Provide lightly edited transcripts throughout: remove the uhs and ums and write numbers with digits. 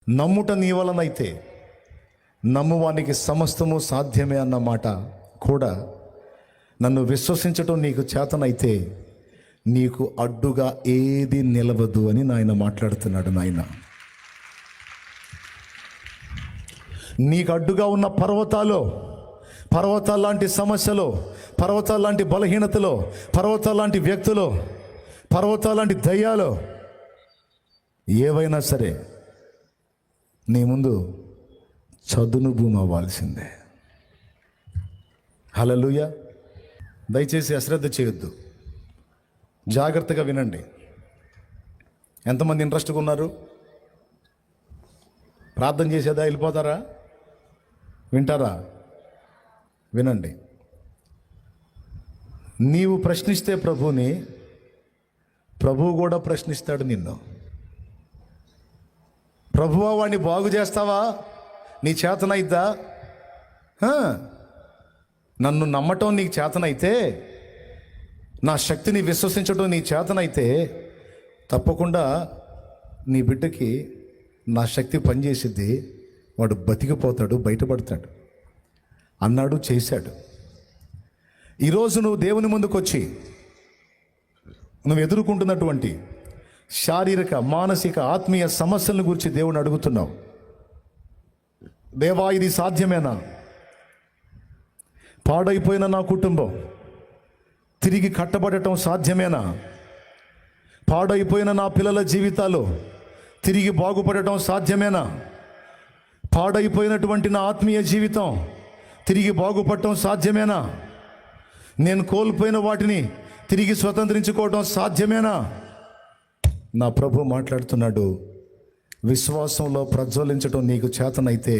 నమ్ముట నీ వలనైతే నమ్మువానికి సమస్తము సాధ్యమే అన్న మాట కూడా, నన్ను విశ్వసించటం నీకు చేతనైతే నీకు అడ్డుగా ఏది నిలవదు అని నాయన మాట్లాడుతున్నాడు. నాయన, నీకు అడ్డుగా ఉన్న పర్వతాల లాంటి సమస్యలు, పర్వతాల లాంటి బలహీనతలు, పర్వతాల లాంటి వ్యక్తులు, పర్వతాల లాంటి దయ్యాలు ఏవైనా సరే నీ ముందు చదును భూమి అవ్వాల్సిందే. హల్లెలూయా. దయచేసి అశ్రద్ధ చేయొద్దు, జాగ్రత్తగా వినండి. ఎంతమంది ఇంట్రెస్ట్గా ఉన్నారు? ప్రార్థన చేసేదా వెళ్ళిపోతారా? వింటారా? వినండి. నీవు ప్రశ్నిస్తే ప్రభువుని, ప్రభువు కూడా ప్రశ్నిస్తాడు నిన్ను. ప్రభువా వాడిని బాగు చేస్తావా? నీ చేతనైద్దా? నన్ను నమ్మటం నీకు చేతనైతే, నా శక్తిని విశ్వసించడం నీ చేతనైతే తప్పకుండా నీ బిడ్డకి నా శక్తి పనిచేసిద్ది, వాడు బతికిపోతాడు, బయటపడతాడు అన్నాడు, చేశాడు. ఈరోజు నువ్వు దేవుని ముందుకు వచ్చి నువ్వు ఎదుర్కొంటున్నటువంటి శారీరక, మానసిక, ఆత్మీయ సమస్యలను గురించి దేవుని అడుగుతున్నావు. దేవా, ఇది సాధ్యమేనా? పాడైపోయిన నా కుటుంబం తిరిగి కట్టబడటం సాధ్యమేనా? పాడైపోయిన నా పిల్లల జీవితాలు తిరిగి బాగుపడటం సాధ్యమేనా? పాడైపోయినటువంటి నా ఆత్మీయ జీవితం తిరిగి బాగుపడటం సాధ్యమేనా? నేను కోల్పోయిన వాటిని తిరిగి స్వతంత్రించుకోవడం సాధ్యమేనా? నా ప్రభు మాట్లాడుతున్నాడు. విశ్వాసంలో ప్రజ్వలించడం నీకు చేతనైతే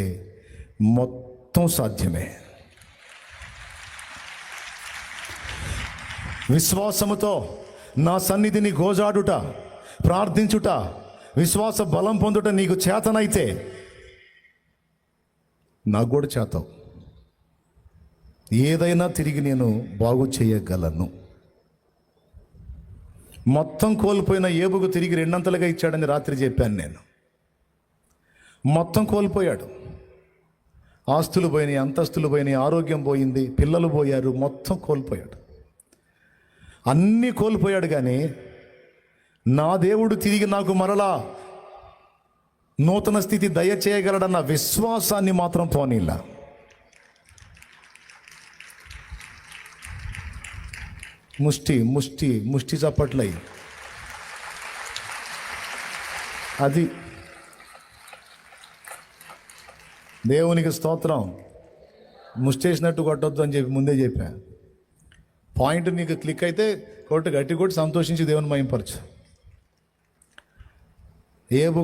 మొత్తం సాధ్యమే. విశ్వాసముతో నా సన్నిధిని గోజాడుట, ప్రార్థించుట, విశ్వాస బలం పొందుట నీకు చేతనైతే నాకు కూడా చేతావు. ఏదైనా తిరిగి నేను బాగు చేయగలను. మొత్తం కోల్పోయిన ఏబుకు తిరిగి రెండంతలుగా ఇచ్చాడని రాత్రి చెప్పాను నేను. మొత్తం కోల్పోయాడు. ఆస్తులు పోయినాయి, అంతస్తులు పోయినాయి, ఆరోగ్యం పోయింది, పిల్లలు పోయారు, మొత్తం కోల్పోయాడు. అన్నీ కోల్పోయాడు. కానీ నా దేవుడు తిరిగి నాకు మరలా నూతన స్థితి దయచేయగలడన్న విశ్వాసాన్ని మాత్రం పోనీలా. ముష్టి చప్పట్లయి. అది దేవునికి స్తోత్రం. ముష్టేసినట్టు కొట్టొద్దు అని చెప్పి ముందే చెప్పా. పాయింట్ నీకు క్లిక్ అయితే గట్టి కొట్టి సంతోషించి దేవుని మహింపరచు. ఏబు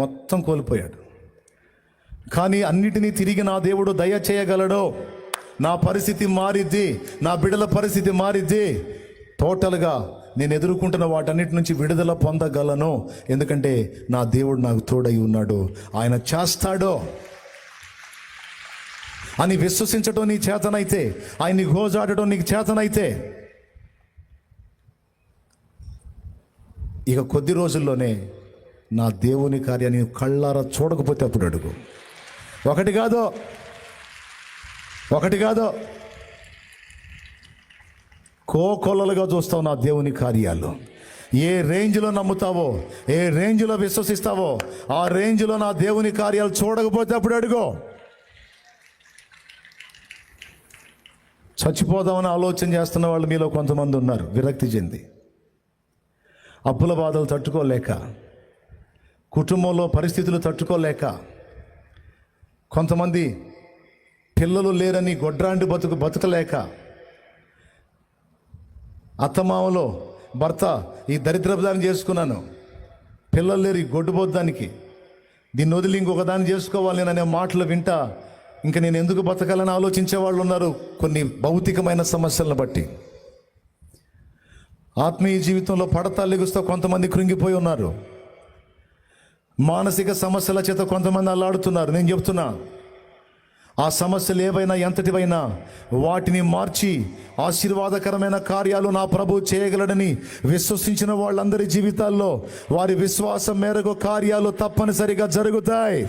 మొత్తం కోల్పోయాడు. కానీ అన్నిటినీ తిరిగి నా దేవుడు దయ చేయగలడో, నా పరిస్థితి మారిద్ది, నా బిడ్డల పరిస్థితి మారిద్ది, టోటల్గా నేను ఎదుర్కొంటున్న వాటన్నిటి నుంచి విడుదల పొందగలను. ఎందుకంటే నా దేవుడు నాకు తోడై ఉన్నాడు, ఆయన చేస్తాడో అని విశ్వసించడం నీ చేతనైతే, ఆయన్ని గోజాడటం నీకు చేతనైతే, ఇక కొద్ది రోజుల్లోనే నా దేవుని కార్యాన్ని కళ్ళారా చూడకపోతే అప్పుడు అడుగు. ఒకటి కాదో కోకొల్లలుగా చూస్తావు నా దేవుని కార్యాలు. ఏ రేంజ్లో నమ్ముతావో, ఏ రేంజ్లో విశ్వసిస్తావో, ఆ రేంజ్లో నా దేవుని కార్యాలు చూడకపోతే అప్పుడు అడుగు. చచ్చిపోదామని ఆలోచన చేస్తున్న వాళ్ళు మీలో కొంతమంది ఉన్నారు, విరక్తి చెంది, అప్పుల బాధలు తట్టుకోలేక, కుటుంబంలో పరిస్థితులు తట్టుకోలేక, కొంతమంది పిల్లలు లేరని గొడ్రాంటి బతుకలేక, అత్తమామలో భర్త ఈ దరిద్రదాన్ని చేసుకున్నాను, పిల్లలు లేరు ఈ గొడ్డుబోద్దానికి, దీన్ని వదిలి ఇంకొక దాన్ని చేసుకోవాలి అనే మాటలు వింటా ఇంకా నేను ఎందుకు బతకాలని ఆలోచించే వాళ్ళు ఉన్నారు. కొన్ని భౌతికమైన సమస్యలను బట్టి ఆత్మీయ జీవితంలో పడతా లెగుస్తూ కొంతమంది కృంగిపోయి ఉన్నారు. మానసిక సమస్యల చేత కొంతమంది అల్లాడుతున్నారు. నేను చెప్తున్నా, ఆ సమస్యలు ఏవైనా ఎంతటివైనా వాటిని మార్చి ఆశీర్వాదకరమైన కార్యాలు నా ప్రభు చేయగలడని విశ్వసించిన వాళ్ళందరి జీవితాల్లో వారి విశ్వాసం మేరకు కార్యాలు తప్పనిసరిగా జరుగుతాయి.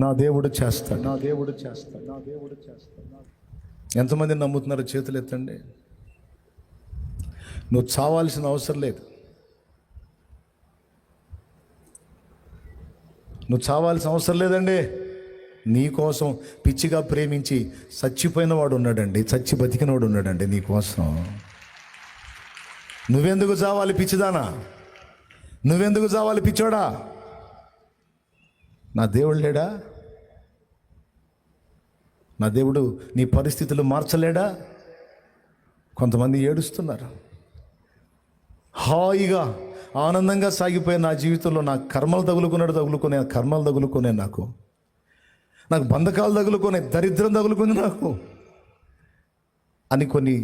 నా దేవుడు చేస్తాడు, నా దేవుడు చేస్తాడు, నా దేవుడు చేస్తాడు. ఎంతమంది నమ్ముతున్నారో చేతులు ఎత్తండి. నువ్వు చావాల్సిన అవసరం లేదు. నువ్వు చావాల్సిన అవసరం లేదండి. నీ కోసం పిచ్చిగా ప్రేమించి చచ్చిపోయిన వాడు ఉన్నాడండి, చచ్చి బతికినవాడు ఉన్నాడండి నీ కోసం. నువ్వెందుకు చావాలి పిచ్చిదానా? నువ్వెందుకు చావాలి పిచ్చోడా? నా దేవుడు లేడా? నా దేవుడు నీ పరిస్థితులు మార్చలేడా? కొంతమంది ఏడుస్తున్నారు. హాయిగా ఆనందంగా సాగిపోయే నా జీవితంలో నా కర్మలు తగులుకునే నాకు బంధకాలు తగులుకునే, దరిద్రం తగులుకుంది నాకు అని కొన్ని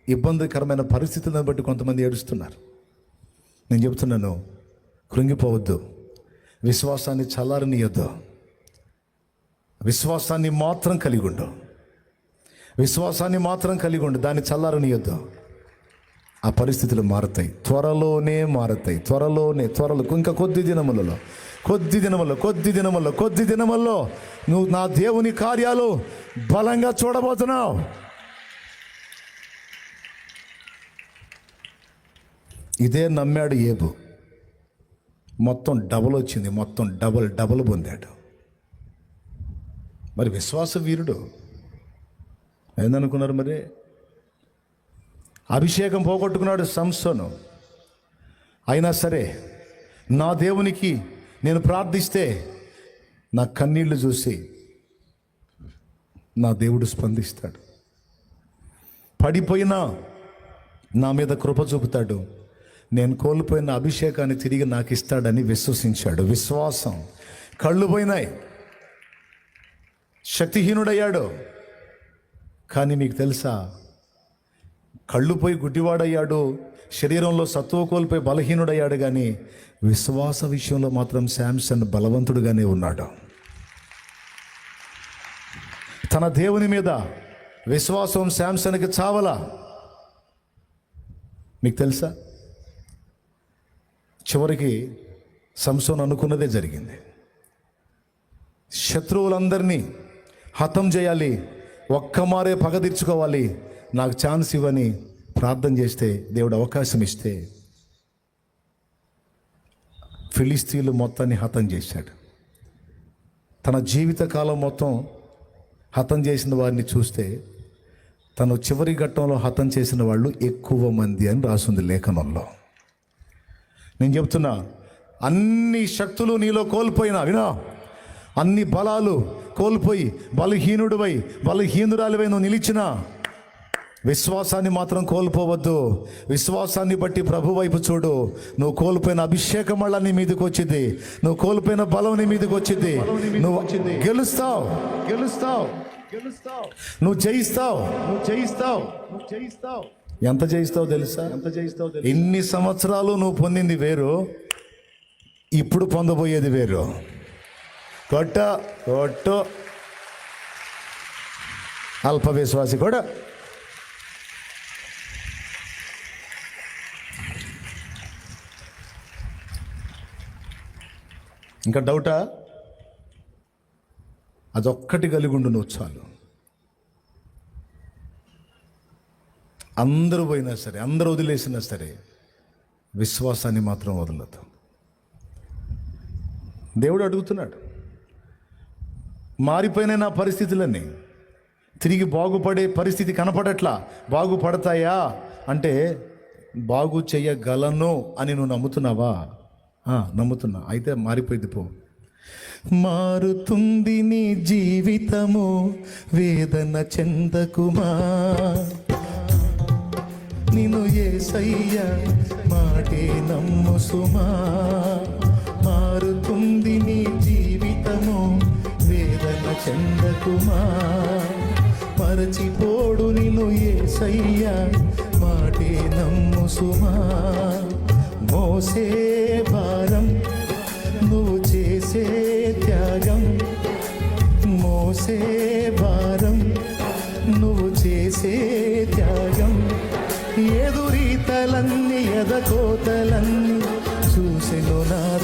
ఇబ్బందికరమైన పరిస్థితులను బట్టి కొంతమంది ఏడుస్తున్నారు. నేను చెప్తున్నాను, కృంగిపోవద్దు. విశ్వాసాన్ని చల్లారనీయొద్దు. విశ్వాసాన్ని మాత్రం కలిగి ఉండు. విశ్వాసాన్ని మాత్రం కలిగి ఉండు, దాన్ని చల్లారనీయొద్దు. ఆ పరిస్థితులు మారుతాయి, త్వరలోనే మారుతాయి. త్వరలో ఇంకా కొద్ది దినముల్లో నువ్వు నా దేవుని కార్యాలు బలంగా చూడబోతున్నావు. ఇదే నమ్మాడు ఏబు. మొత్తం డబుల్ వచ్చింది, మొత్తం డబుల్ పొందాడు. మరి విశ్వాస వీరుడు ఏందనుకున్నారు? మరి అభిషేకం పోగొట్టుకున్నాడు సంసోను. అయినా సరే నా దేవునికి నేను ప్రార్థిస్తే నా కన్నీళ్లు చూసి నా దేవుడు స్పందిస్తాడు. పడిపోయినా నా మీద కృప చూపుతాడు. నేను కోల్పోయిన అభిషేకాన్ని తిరిగి నాకు ఇస్తాడని విశ్వసించాడు. విశ్వాసం. కళ్ళు పోయినాయి, శక్తిహీనుడయ్యాడు. కానీ మీకు తెలుసా, కళ్ళు పోయి గుడ్డివాడయ్యాడు, శరీరంలో సత్తువ కోల్పోయి బలహీనుడయ్యాడు. కానీ విశ్వాస విషయంలో మాత్రం శాంసన్ బలవంతుడుగానే ఉన్నాడు. తన దేవుని మీద విశ్వాసం శాంసన్కి చావలా. మీకు తెలుసా, చివరికి సంసోన్ అనుకున్నదే జరిగింది. శత్రువులందరినీ హతం చేయాలి, ఒక్కమారే పగ తీర్చుకోవాలి, నాకు ఛాన్స్ ఇవ్వని ప్రార్థన చేస్తే, దేవుడు అవకాశం ఇస్తే ఫిలిస్తీన్లు మొత్తాన్ని హతం చేశాడు. తన జీవితకాలం మొత్తం హతం చేసిన వారిని చూస్తే తను చివరి ఘట్టంలో హతం చేసిన వాళ్ళు ఎక్కువ మంది అని రాసింది లేఖనంలో. నేను చెప్తున్నా, అన్ని శక్తులు నీలో కోల్పోయినా వినా, అన్ని బలాలు కోల్పోయి బలహీనురాలివై నువ్వు నిలిచినా విశ్వాసాన్ని మాత్రం కోల్పోవద్దు. విశ్వాసాన్ని బట్టి ప్రభు వైపు చూడు. నువ్వు కోల్పోయిన అభిషేకం వల్ల నీ మీదకి వచ్చింది, నువ్వు కోల్పోయిన బలం నీ మీదకి వచ్చింది. నువ్వు గెలుస్తావు, నువ్వు జయిస్తావు. ఎంత జయిస్తావు తెలుసా? ఎన్ని సంవత్సరాలు నువ్వు పొందింది వేరు, ఇప్పుడు పొందబోయేది వేరు. కొట్టు అల్ప విశ్వాసి కూడా. ఇంకా డౌటా? అదొక్కటి కలిగి ఉండు నువ్వు చాలు. అందరూ పోయినా సరే, అందరూ వదిలేసినా సరే, విశ్వాసాన్ని మాత్రం వదలదు. దేవుడు అడుగుతున్నాడు, మారిపోయిన నా పరిస్థితులన్నీ తిరిగి బాగుపడే పరిస్థితి కనపడట్లా. బాగుపడతాయా అంటే బాగు చేయగలను అని నువ్వు నమ్ముతున్నావా? నమ్ముతున్నా. అయితే మారిపోయింది పో. మారుతుంది నీ జీవితము, వేదన చెందకుమా. నిన్ను యేసయ్య మాటే నమ్ము సుమా. మారుతుంది నీ జీవితము, వేదన చెందకుమా. మరచిపోడు నిన్ను యేసయ్య మాటే నమ్ము సుమా. మోసే భారం, నువ్వు చేసే త్యాగం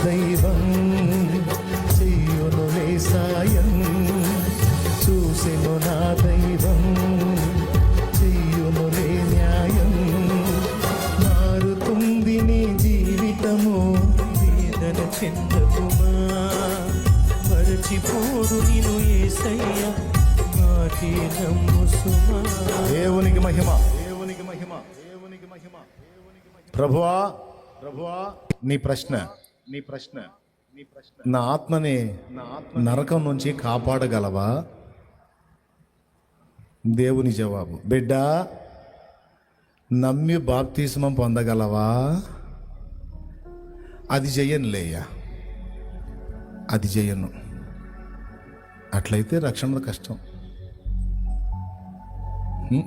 దైవం చెయ్యునులే సాయం, చూసెను నా దైవం చెయ్యునులే న్యాయం. మారుతుంది నీ జీవితము, వేదన చెందకుమా, మరచిపోడు నిన్ను యేసయ్య, మాటే నమ్ము సుమా. దేవునికి మహిమ, దేవునికి మహిమ, దేవునికి మహిమ. ప్రభువా, ప్రభువా, నీ ప్రశ్న, నీ ప్రశ్న, నీ ప్రశ్న, నా ఆత్మని నరకం నుంచి కాపాడగలవా? దేవుని జవాబు, బిడ్డ నమ్మి బాప్తిస్మం పొందగలవా? అది చెయ్యనులేయ్యా, అది చెయ్యను. అట్లయితే రక్షణ కష్టం.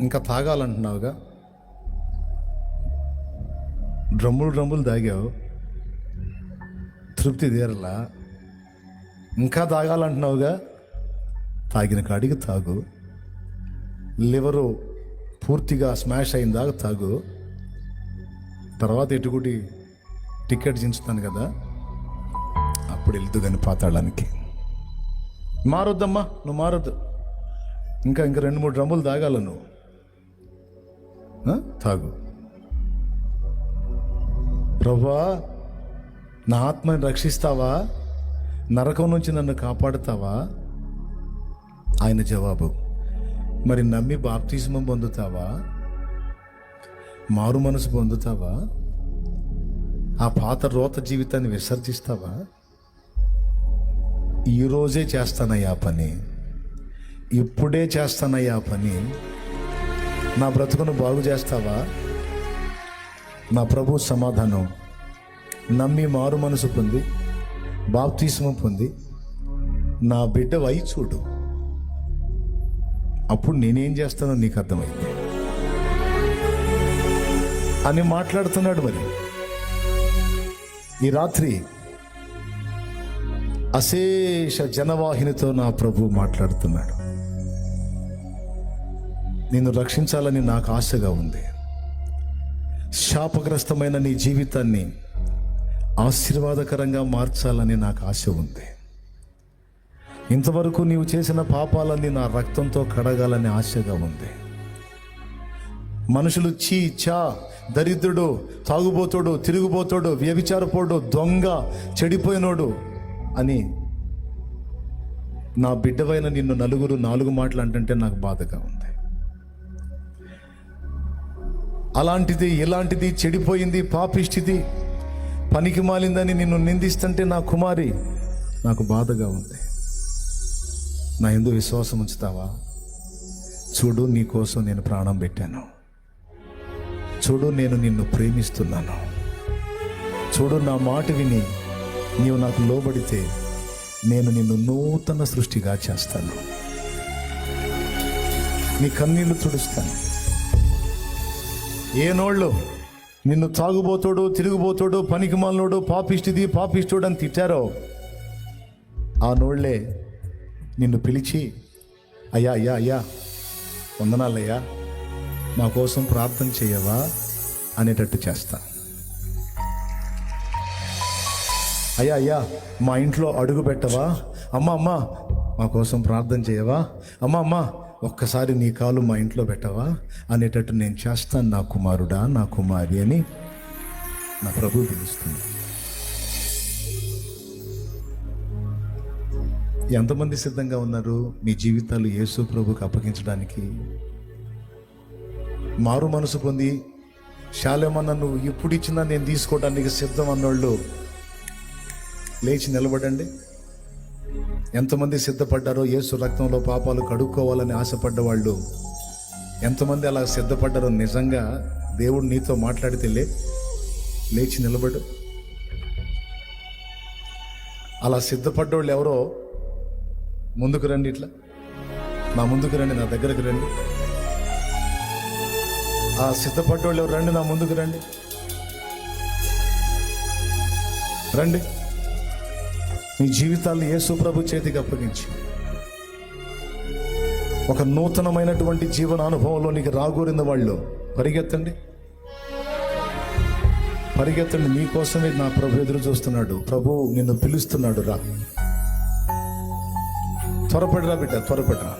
ఇంకా తాగాలంటున్నావుగా, డ్రమ్ములు తాగావు, తృప్తి తీరలా. ఇంకా తాగాలంటున్నావుగా, తాగిన కాడికి తాగు. లివరు పూర్తిగా స్మాష్ అయిన దాకా తాగు. తర్వాత ఎటుకుటి టికెట్ చించుతాను కదా, అప్పుడు వెళ్తూ కానీ పాతాళానికి. మారొద్దమ్మా, నువ్వు మారొద్దు. ఇంకా 2-3 డ్రమ్ములు తాగాల నువ్వు. తాగు. ప్రభువా, నా ఆత్మని రక్షిస్తావా? నరకం నుంచి నన్ను కాపాడుతావా? ఆయన జవాబు, మరి నమ్మి బాప్తిస్మం పొందుతావా? మారు మనసు పొందుతావా? ఆ పాత రోత జీవితాన్ని విసర్జిస్తావా? ఈరోజే చేస్తానయ్యా పని, ఇప్పుడే చేస్తానయ్యా పని. నా బ్రతుకును బాగు చేస్తావా? నా ప్రభు సమాధానం, నమ్మి మారు మనసు పొంది బాప్తిస్మం పొంది నా బిడ్డ వై చూడు, అప్పుడు నేనేం చేస్తానో నీకు అర్థమైంది అని మాట్లాడుతున్నాడు. మరి ఈ రాత్రి అశేష జనవాహినితో నా ప్రభు మాట్లాడుతున్నాడు. నిన్ను రక్షించాలని నాకు ఆశగా ఉంది. శాపగ్రస్తమైన నీ జీవితాన్ని ఆశీర్వాదకరంగా మార్చాలని నాకు ఆశ ఉంది. ఇంతవరకు నీవు చేసిన పాపాలన్నీ నా రక్తంతో కడగాలని ఆశగా ఉంది. మనుషులు చీ చా, దరిద్రుడు, తాగుబోతాడు, తిరుగుబోతాడు, వ్యభిచారపోడు, దొంగ, చెడిపోయినోడు అని నా బిడ్డవైన నిన్ను నలుగురు 4 మాటలు అంటుంటే నాకు బాధగా ఉంది. అలాంటిది, ఇలాంటిది, చెడిపోయింది, పాపిష్టిది, పనికి మాలిందని నిన్ను నిందిస్తుంటే నా కుమారి నాకు బాధగా ఉంది. నా యందు విశ్వాసం ఉంచుతావా? చూడు, నీ కోసం నేను ప్రాణం పెట్టాను. చూడు, నేను నిన్ను ప్రేమిస్తున్నాను. చూడు, నా మాట విని నీవు నాకు లోబడితే నేను నిన్ను నూతన సృష్టిగా చేస్తాను. నీ కన్నీళ్లు తుడుస్తాను. ఏ నోళ్ళు నిన్ను తాగుబోతాడు, తిరుగుబోతాడు, పనికి మాలినోడు, పాపిష్టిది, పాపిష్టోడు అని తిట్టారో ఆ నోళ్లే నిన్ను పిలిచి, అయ్యా అయ్యా అయ్యా వందనాలయ్యా, మా కోసం ప్రార్థన చేయవా అనేటట్టు చేస్తా. అయ్యా అయ్యా మా ఇంట్లో అడుగు పెట్టవా, అమ్మ అమ్మ మా కోసం ప్రార్థన చేయవా, అమ్మ అమ్మ ఒక్కసారి నీ కాలు మా ఇంట్లో పెట్టవా అనేటట్టు నేను చేస్తాను నా కుమారుడా, నా కుమారి అని నా ప్రభు పిలుస్తుంది. ఎంతమంది సిద్ధంగా ఉన్నారు మీ జీవితాలు యేసు ప్రభుకి అప్పగించడానికి? మారు మనసు పొంది శాలేమన్న నువ్వు ఇప్పుడు ఇచ్చినా నేను తీసుకోవడానికి సిద్ధం అన్నోళ్ళు లేచి నిలబడండి. ఎంతమంది సిద్ధపడ్డారో యేసు రక్తంలో పాపాలు కడుక్కోవాలని ఆశపడ్డ వాళ్ళు ఎంతమంది అలా సిద్ధపడ్డారో, నిజంగా దేవుడు నీతో మాట్లాడితే లేచి నిలబడు. అలా సిద్ధపడ్డోళ్ళు ఎవరో ముందుకు రండి, ఇట్లా నా ముందుకు రండి, నా దగ్గరకు రండి. ఆ సిద్ధపడ్డోళ్ళు ఎవరు రండి, నా ముందుకు రండి, రండి. మీ జీవితాన్ని యేసు ప్రభు చేతికి అప్పగించి ఒక నూతనమైనటువంటి జీవన అనుభవంలో నీకు రాగోరిన వాళ్ళు పరిగెత్తండి. పరిగెత్తండి, నీకోసమే నా ప్రభు ఎదురు చూస్తున్నాడు. ప్రభు నిన్ను పిలుస్తున్నాడు, రా, త్వరపడిరా బిడ్డ, త్వరపడిరా.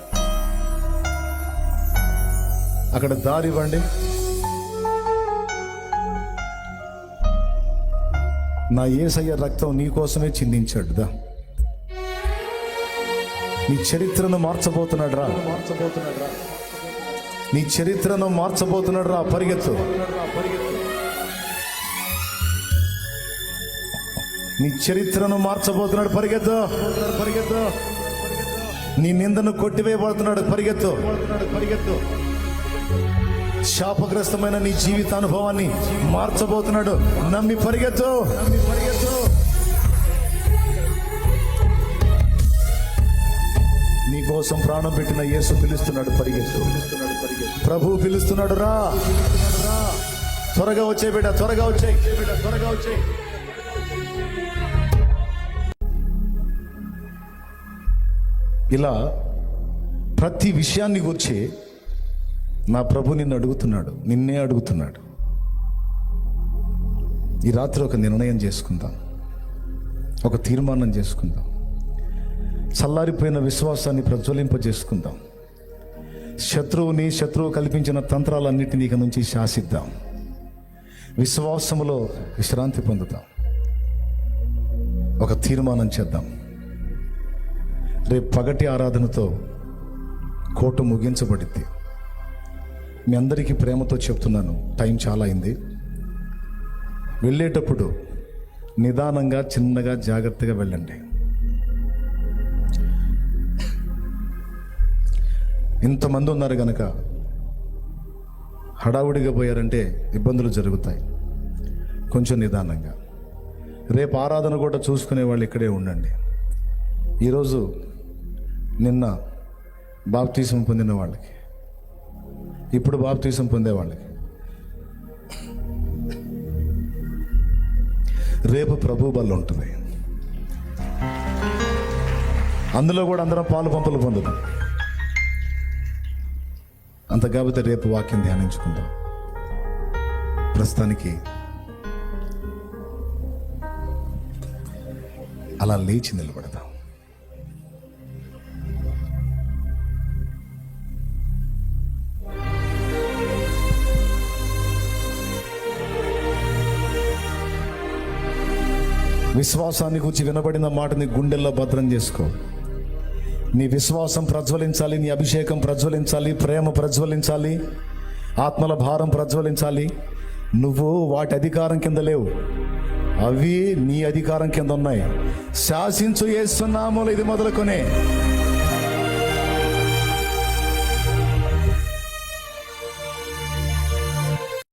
అక్కడ దారి ఇవ్వండి. నా యేసయ్య రక్తం నీకోసమే చిందించాడు. దా, నీ చరిత్రను మార్చబోతున్నాడు రా, నీ చరిత్రను మార్చబోతున్నాడు రా. పరిగెత్తు, నీ చరిత్రను మార్చబోతున్నాడు. పరిగెత్తు, పరిగెత్తు. నీ నిందను కొట్టివేయబడుతున్నాడు. పరిగెత్తు, పరిగెత్తు. శాపగ్రస్తమైన నీ జీవితానుభవాన్ని మార్చబోతున్నాడు. నమ్మి పరిగెత్తు, నమ్మి పరిగెత్తు. నీ కోసం ప్రాణం పెట్టిన యేసు పిలుస్తున్నాడు. పరిగెత్తు, ప్రభు పిలుస్తున్నాడు. రా, త్వరగా వచ్చే బిడ్డ, త్వరగా వచ్చాయి బిడ్డ, త్వరగా వచ్చాయి. ఇలా ప్రతి విషయాన్ని గురించి నా ప్రభు నిన్ను అడుగుతున్నాడు, నిన్నే అడుగుతున్నాడు. ఈ రాత్రి ఒక నిర్ణయం చేసుకుందాం, ఒక తీర్మానం చేసుకుందాం. చల్లారిపోయిన విశ్వాసాన్ని ప్రజ్వలింపజేసుకుందాం. శత్రువు కల్పించిన తంత్రాలన్నిటినీ ఇక నుంచి శాసిద్దాం. విశ్వాసములో విశ్రాంతి పొందుతాం. ఒక తీర్మానం చేద్దాం. రేపు పగటి ఆరాధనతో కోట ముగించబడింది. మీ అందరికీ ప్రేమతో చెప్తున్నాను, టైం చాలా అయింది. వెళ్ళేటప్పుడు నిదానంగా, చిన్నగా, జాగ్రత్తగా వెళ్ళండి. ఇంతమంది ఉన్నారు కనుక హడావుడిగా పోయారంటే ఇబ్బందులు జరుగుతాయి. కొంచెం నిదానంగా. రేపు ఆరాధన కూడా చూసుకునే వాళ్ళు ఇక్కడే ఉండండి. ఈరోజు నిన్న బాప్తీసం పొందిన వాళ్ళకి, ఇప్పుడు బాప్తీసం పొందే వాళ్ళకి, రేపు ప్రభు బల్ల ఉంటుంది. అందులో కూడా అందరం పాలు పంపులు పొందుతాం. అంత కాబట్టి రేపు వాక్యం ధ్యానించుకుందాం. ప్రస్తుతానికి అలా లేచి నిలబడదాం. విశ్వాసాన్ని గురించి వినబడిన మాటని గుండెల్లో భద్రం చేసుకో. నీ విశ్వాసం ప్రజ్వలించాలి, నీ అభిషేకం ప్రజ్వలించాలి, ప్రేమ ప్రజ్వలించాలి, ఆత్మల భారం ప్రజ్వలించాలి. నువ్వు వాటి అధికారం కింద లేవు, అవి నీ అధికారం కింద ఉన్నాయి. శాసించు యేసు నామములో ఇది మొదలుకొనే